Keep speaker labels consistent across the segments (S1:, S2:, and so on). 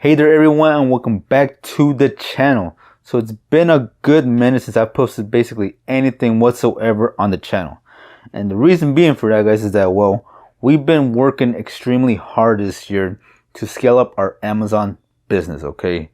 S1: Hey there everyone, and welcome back to the channel. So it's been a good minute since I posted basically anything whatsoever on the channel. And the reason being for that, guys, is that, well, we've been working extremely hard this year to scale up our Amazon business, okay?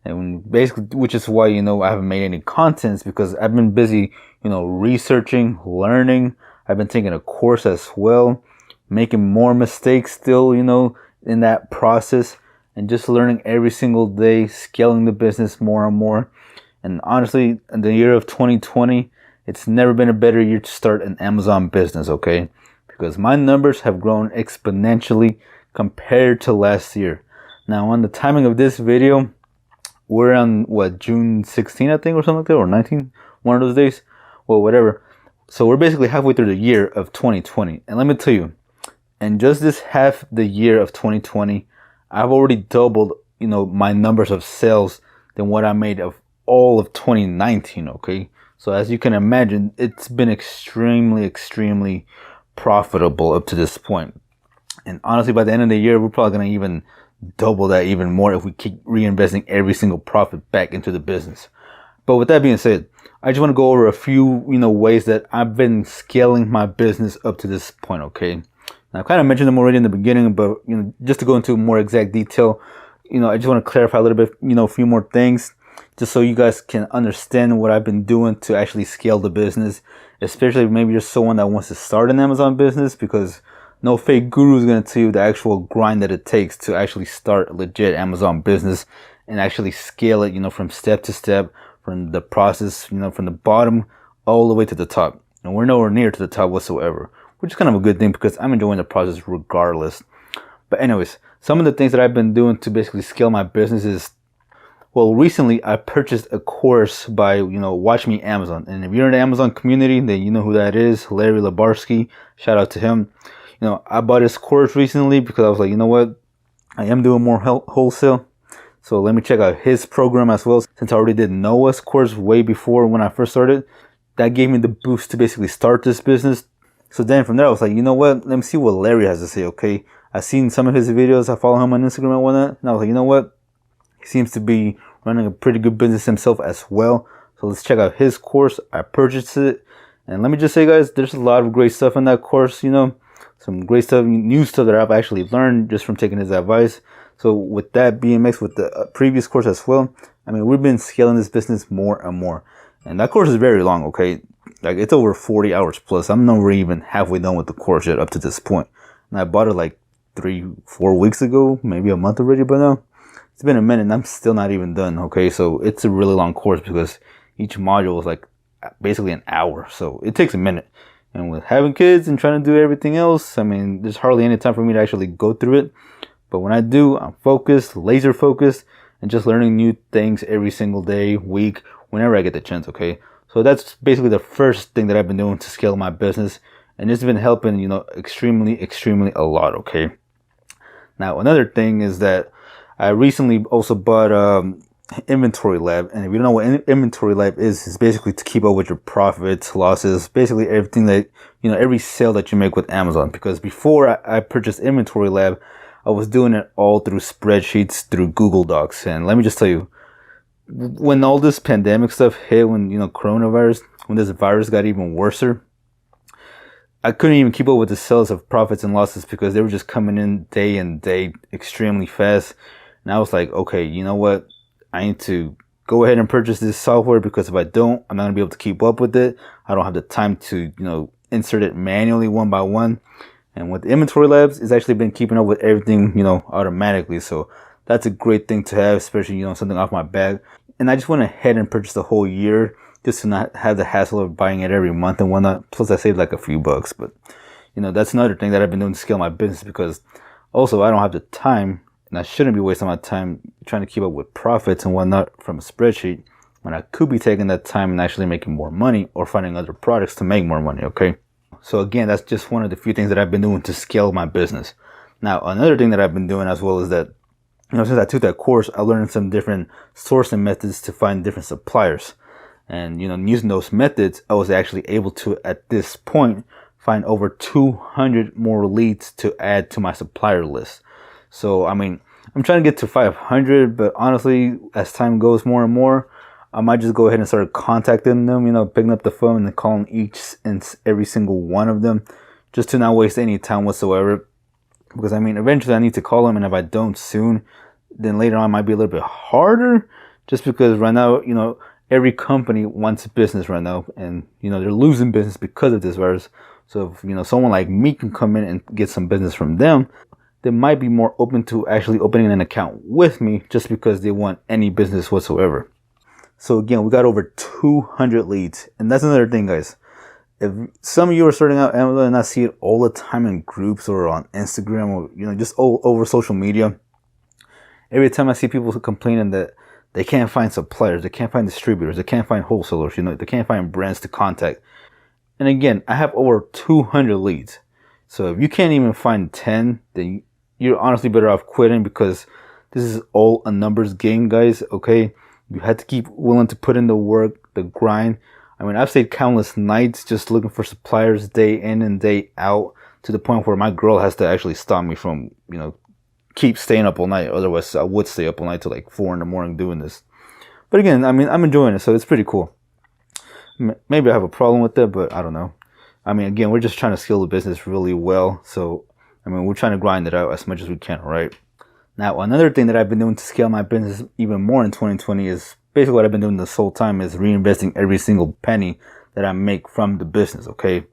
S1: And basically, which is why, I haven't made any contents, because I've been busy, researching, learning. I've been taking a course as well, making more mistakes still, in that process, and just learning every single day, scaling the business more and more. And honestly, in the year of 2020, it's never been a better year to start an Amazon business, okay? Because my numbers have grown exponentially compared to last year. Now, on the timing of this video, we're on, June 16, I think, or something like that, or 19, one of those days. Well, whatever. So we're basically halfway through the year of 2020. And let me tell you, in just this half the year of 2020, I've already doubled, my numbers of sales than what I made of all of 2019, okay? So as you can imagine, it's been extremely profitable up to this point. And honestly, by the end of the year, we're probably going to even double that even more if we keep reinvesting every single profit back into the business. But with that being said, I just want to go over a few, ways that I've been scaling my business up to this point, okay? Now, I kind of mentioned them already in the beginning, but, just to go into more exact detail, I just want to clarify a little bit, a few more things, just so you guys can understand what I've been doing to actually scale the business, especially if maybe you're someone that wants to start an Amazon business, because no fake guru is going to tell you the actual grind that it takes to actually start a legit Amazon business and actually scale it, from step to step, from the process, from the bottom all the way to the top. And we're nowhere near to the top whatsoever, which is kind of a good thing because I'm enjoying the process regardless. But anyways, some of the things that I've been doing to basically scale my business is, well, recently I purchased a course by, Watch Me Amazon. And if you're in the Amazon community, then you know who that is, Larry Labarsky. Shout out to him. I bought his course recently because I was like, you know what? I am doing more wholesale. So let me check out his program as well. Since I already did Noah's course way before when I first started, that gave me the boost to basically start this business. So then from there, I was like, you know what? Let me see what Larry has to say, okay? I've seen some of his videos. I follow him on Instagram and whatnot. And I was like, you know what? He seems to be running a pretty good business himself as well. So let's check out his course. I purchased it. And let me just say, guys, there's a lot of great stuff in that course, some great stuff, new stuff that I've actually learned just from taking his advice. So with that being mixed with the previous course as well, I mean, we've been scaling this business more and more. And that course is very long, okay? Like, it's over 40 hours plus. I'm not even halfway done with the course yet up to this point. And I bought it like 3-4 weeks ago, maybe a month already by now. It's been a minute and I'm still not even done, okay? So it's a really long course because each module is like basically an hour. So it takes a minute. And with having kids and trying to do everything else, I mean, there's hardly any time for me to actually go through it. But when I do, I'm focused, laser focused, and just learning new things every single day, week, whenever I get the chance, okay? So that's basically the first thing that I've been doing to scale my business. And it's been helping, extremely a lot, okay? Now, another thing is that I recently also bought Inventory Lab. And if you don't know what Inventory Lab is, it's basically to keep up with your profits, losses, basically everything that, every sale that you make with Amazon. Because before I purchased Inventory Lab, I was doing it all through spreadsheets, through Google Docs. And let me just tell you, when all this pandemic stuff hit, when, coronavirus, when this virus got even worse, I couldn't even keep up with the sales of profits and losses because they were just coming in day and day extremely fast. And I was like, okay, you know what? I need to go ahead and purchase this software because if I don't, I'm not going to be able to keep up with it. I don't have the time to, insert it manually one by one. And with Inventory Labs, it's actually been keeping up with everything, automatically. So that's a great thing to have, especially, something off my bag. And I just went ahead and purchased the whole year just to not have the hassle of buying it every month and whatnot. Plus, I saved like a few bucks. But, that's another thing that I've been doing to scale my business because also I don't have the time and I shouldn't be wasting my time trying to keep up with profits and whatnot from a spreadsheet when I could be taking that time and actually making more money or finding other products to make more money, okay? So again, that's just one of the few things that I've been doing to scale my business. Now, another thing that I've been doing as well is that, since I took that course, I learned some different sourcing methods to find different suppliers. And, using those methods, I was actually able to, at this point, find over 200 more leads to add to my supplier list. So, I mean, I'm trying to get to 500, but honestly, as time goes more and more, I might just go ahead and start contacting them, picking up the phone and calling each and every single one of them, just to not waste any time whatsoever. Because eventually I need to call them, and if I don't soon, then later on it might be a little bit harder, just because right now, every company wants business right now, and they're losing business because of this virus. So if someone like me can come in and get some business from them, they might be more open to actually opening an account with me, just because they want any business whatsoever. So again, we got over 200 leads, and that's another thing, guys. If some of you are starting out Amazon and I see it all the time in groups or on Instagram or just all over social media, every time I see people complaining that they can't find suppliers, they can't find distributors, they can't find wholesalers, they can't find brands to contact. And again, I have over 200 leads. So if you can't even find 10, then you're honestly better off quitting, because this is all a numbers game, guys. Okay, you have to keep willing to put in the work, the grind. I've stayed countless nights just looking for suppliers day in and day out, to the point where my girl has to actually stop me from, keep staying up all night. Otherwise, I would stay up all night till like 4 in the morning doing this. But again, I'm enjoying it, so it's pretty cool. Maybe I have a problem with that, but I don't know. Again, we're just trying to scale the business really well. So, we're trying to grind it out as much as we can, right? Now, another thing that I've been doing to scale my business even more in 2020 is basically what I've been doing this whole time, is reinvesting every single penny that I make from the business, okay?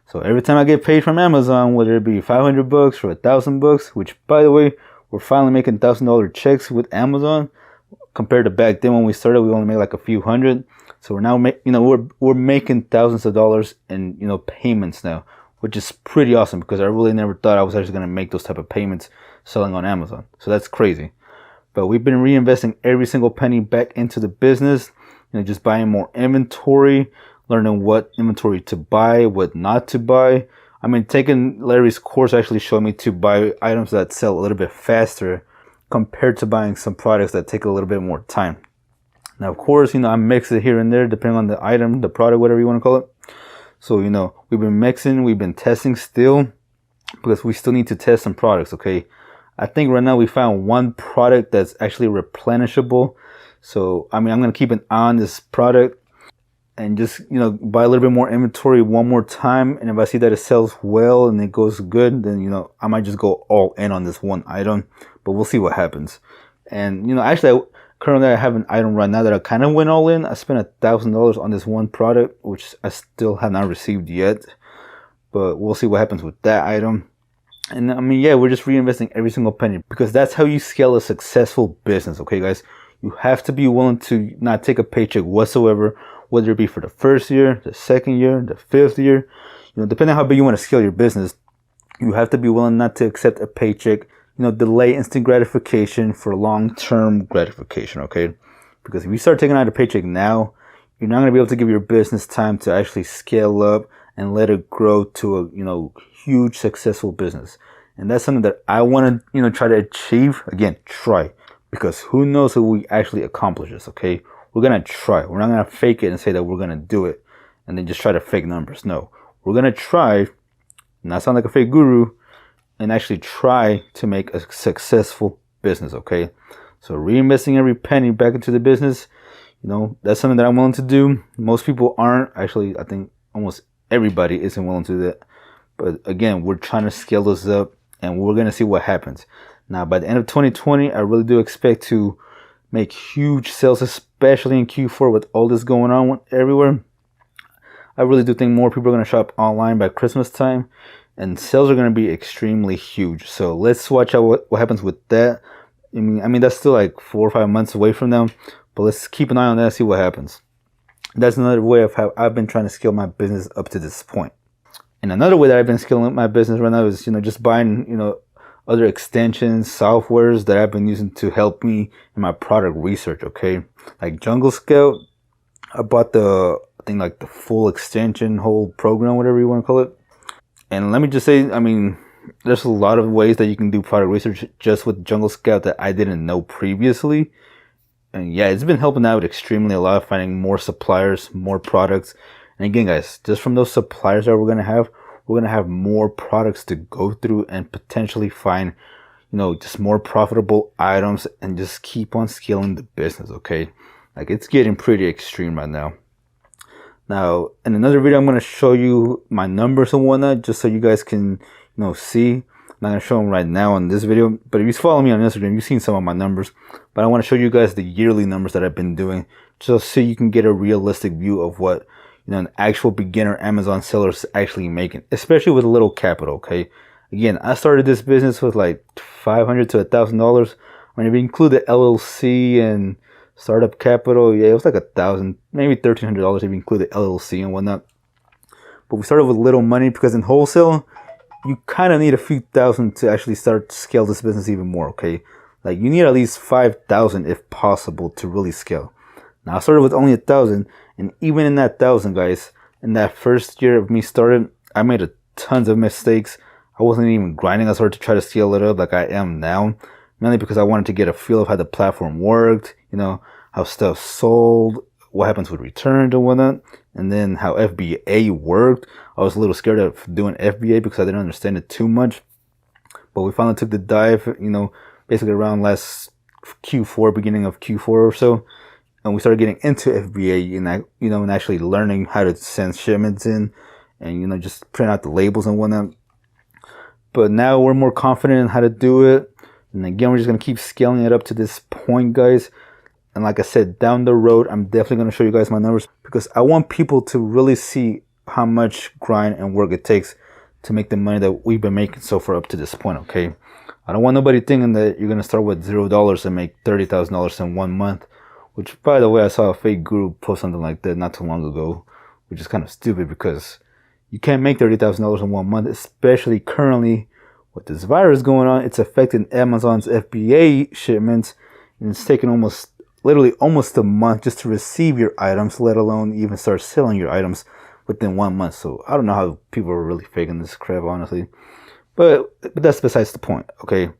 S1: So every time I get paid from Amazon, whether it be $500 or $1,000, which by the way, we're finally making $1,000 checks with Amazon, compared to back then when we started, we only made like a few hundred. So we're now we're making thousands of dollars in payments now, which is pretty awesome, because I really never thought I was actually going to make those type of payments selling on Amazon. So that's crazy. But we've been reinvesting every single penny back into the business, just buying more inventory, learning what inventory to buy, what not to buy. Taking Larry's course actually showed me to buy items that sell a little bit faster, compared to buying some products that take a little bit more time. Now, of course, I mix it here and there depending on the item, the product, whatever you want to call it. So, we've been mixing, we've been testing still, because we still need to test some products, okay? I think right now we found one product that's actually replenishable. So, I'm going to keep an eye on this product and just, buy a little bit more inventory one more time. And if I see that it sells well and it goes good, then, I might just go all in on this one item, but we'll see what happens. And, actually, currently I have an item right now that I kind of went all in. I spent $1,000 on this one product, which I still have not received yet, but we'll see what happens with that item. And yeah, we're just reinvesting every single penny, because that's how you scale a successful business. Okay, guys, you have to be willing to not take a paycheck whatsoever, whether it be for the first year, the second year, the fifth year, depending on how big you want to scale your business, you have to be willing not to accept a paycheck, delay instant gratification for long-term gratification, okay? Because if you start taking out a paycheck now, you're not going to be able to give your business time to actually scale up and let it grow to a, huge successful business. And that's something that I want to, try to achieve. Again, try, because who knows if we actually accomplish this, okay? We're going to try. We're not going to fake it and say that we're going to do it and then just try to fake numbers. No, we're going to try, not sound like a fake guru, and actually try to make a successful business, okay? So reinvesting every penny back into the business, that's something that I'm willing to do. Most people aren't. Actually, I think almost everybody isn't willing to do that. But again, we're trying to scale this up, and we're going to see what happens. Now, by the end of 2020, I really do expect to make huge sales, especially in Q4 with all this going on everywhere. I really do think more people are going to shop online by Christmas time, and sales are going to be extremely huge. So let's watch out what happens with that. I mean that's still like 4 or 5 months away from them, but let's keep an eye on that and see what happens. That's another way of how I've been trying to scale my business up to this point. And another way that I've been scaling my business right now is, just buying, other extensions, softwares that I've been using to help me in my product research, okay? Like Jungle Scout, I bought the full extension, whole program, whatever you want to call it. And let me just say, there's a lot of ways that you can do product research just with Jungle Scout that I didn't know previously. And yeah, it's been helping out extremely a lot, finding more suppliers, more products. And again, guys, just from those suppliers that we're going to have more products to go through and potentially find, just more profitable items and just keep on scaling the business, okay? Like, it's getting pretty extreme right now. Now, in another video, I'm going to show you my numbers and whatnot, just so you guys can, see. I'm not going to show them right now in this video, but if you follow me on Instagram, you've seen some of my numbers. But I want to show you guys the yearly numbers that I've been doing, just so you can get a realistic view of what, an actual beginner Amazon seller is actually making, especially with a little capital, okay? Again, I started this business with like $500 to $1,000. When you include the LLC and startup capital, yeah, it was like $1,000, maybe $1,300 if you include the LLC and whatnot. But we started with little money because in wholesale, you kind of need a few thousand to actually start to scale this business even more, okay? Like, you need at least 5,000 if possible to really scale. Now, I started with only 1,000, and even in that 1,000, guys, in that first year of me started, I made tons of mistakes. I wasn't even grinding as hard to try to scale it up like I am now, mainly because I wanted to get a feel of how the platform worked, how stuff sold, what happens with returns and whatnot, and then how FBA worked. I was a little scared of doing FBA because I didn't understand it too much, but we finally took the dive, basically around last Q4, beginning of Q4 or so, and we started getting into FBA and actually learning how to send shipments in, and just print out the labels and whatnot. But now we're more confident in how to do it, and again, we're just gonna keep scaling it up to this point, guys. And like I said, down the road, I'm definitely going to show you guys my numbers, because I want people to really see how much grind and work it takes to make the money that we've been making so far up to this point, okay? I don't want nobody thinking that you're going to start with $0 and make $30,000 in 1 month, which, by the way, I saw a fake guru post something like that not too long ago, which is kind of stupid because you can't make $30,000 in 1 month, especially currently with this virus going on. It's affecting Amazon's FBA shipments, and it's taking literally almost a month just to receive your items, let alone even start selling your items within 1 month. So I don't know how people are really faking this crap, honestly. But that's besides the point, okay?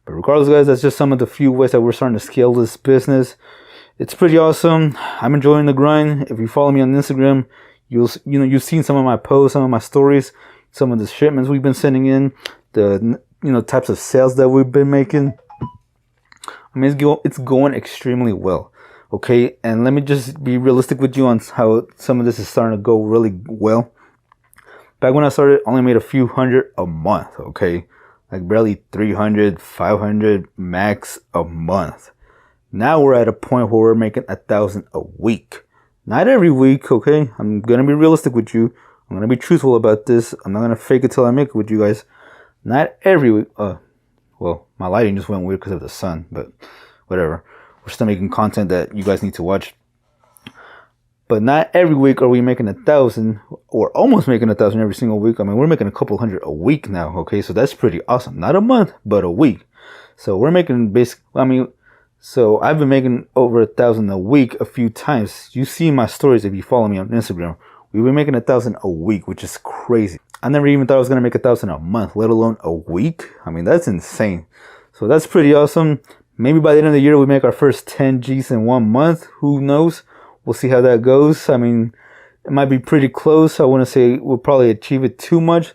S1: But regardless, guys, that's just some of the few ways that we're starting to scale this business. It's pretty awesome. I'm enjoying the grind. If you follow me on Instagram, you've seen some of my posts, some of my stories, some of the shipments we've been sending in, the types of sales that we've been making. I mean, it's going extremely well, okay? And let me just be realistic with you on how some of this is starting to go really well. Back when I started, I only made a few hundred a month, okay? Like barely 300, 500 max a month. Now we're at a point where we're making 1,000 a week. Not every week, okay? I'm going to be realistic with you. I'm going to be truthful about this. I'm not going to fake it till I make it with you guys. Not every week. Well, my lighting just went weird because of the sun, but whatever. We're still making content that you guys need to watch. But not every week are we making 1,000, or almost making 1,000 every single week. I mean, we're making a couple hundred a week now, okay? So that's pretty awesome. Not a month, but a week. So we're making so I've been making over 1,000 a week a few times. You see my stories if you follow me on Instagram. We've been making 1,000 a week, which is crazy. I never even thought I was going to make 1,000 a month, let alone a week. I mean, that's insane. So that's pretty awesome. Maybe by the end of the year, we make our first 10 G's in 1 month. Who knows? We'll see how that goes. I mean, it might be pretty close. I wouldn't say we'll probably achieve it too much.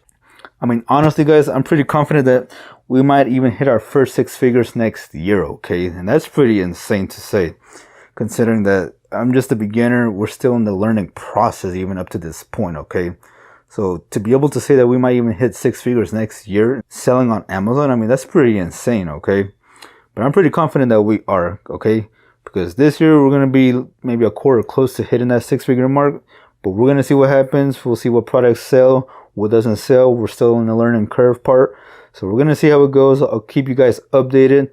S1: I mean, honestly, guys, I'm pretty confident that we might even hit our first 6 figures next year, okay? And that's pretty insane to say, considering that I'm just a beginner. We're still in the learning process even up to this point, okay? So to be able to say that we might even hit 6 figures next year selling on Amazon, I mean, that's pretty insane, okay? But I'm pretty confident that we are, okay? Because this year we're going to be maybe a quarter close to hitting that 6-figure mark. But we're going to see what happens. We'll see what products sell, what doesn't sell. We're still in the learning curve part. So we're going to see how it goes. I'll keep you guys updated.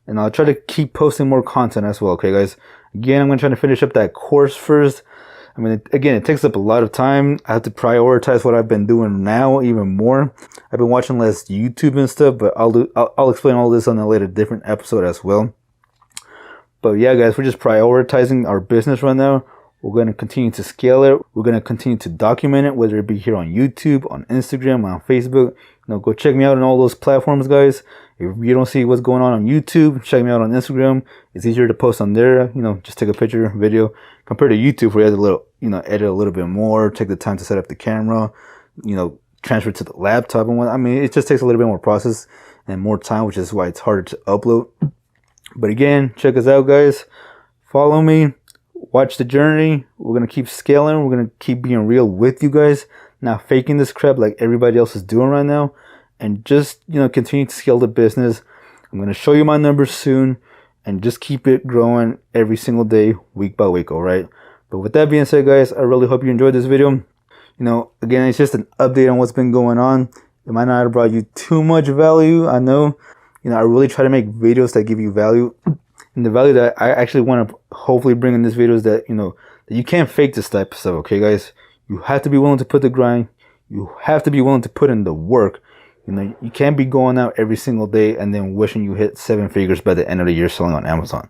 S1: And I'll try to keep posting more content as well, okay, guys? Again, I'm going to try to finish up that course first. I mean, again, it takes up a lot of time. I have to prioritize what I've been doing now even more. I've been watching less YouTube and stuff, but I'll explain all this on a later different episode as well. But yeah, guys, we're just prioritizing our business right now. We're going to continue to scale it. We're going to continue to document it, whether it be here on YouTube, on Instagram, on Facebook. Go check me out on all those platforms, guys. If you don't see what's going on YouTube, check me out on Instagram. It's easier to post on there. Just take a picture, video. Compared to YouTube, where you have to edit a little bit more, take the time to set up the camera, transfer to the laptop and what. I mean, it just takes a little bit more process. and more time, which is why it's harder to upload. But again, check us out, guys. Follow me. Watch the journey. We're going to keep scaling. We're going to keep being real with you guys. Not faking this crap like everybody else is doing right now. And just, continue to scale the business. I'm going to show you my numbers soon. And just keep it growing every single day, week by week, all right? But with that being said, guys, I really hope you enjoyed this video. Again, it's just an update on what's been going on. It might not have brought you too much value. I know. I really try to make videos that give you value. And the value that I actually want to hopefully bring in this video is that, that you can't fake this type of stuff, okay, guys? You have to be willing to put the grind. You have to be willing to put in the work. You can't be going out every single day and then wishing you hit 7 figures by the end of the year selling on Amazon.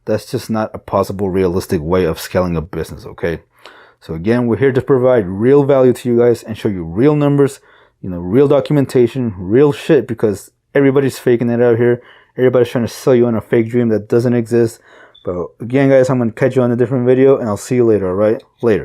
S1: That's just not a possible, realistic way of scaling a business, okay? So again, we're here to provide real value to you guys and show you real numbers, real documentation, real shit, because everybody's faking it out here. Everybody's trying to sell you on a fake dream that doesn't exist. But again, guys, I'm going to catch you on a different video, and I'll see you later, all right? Later.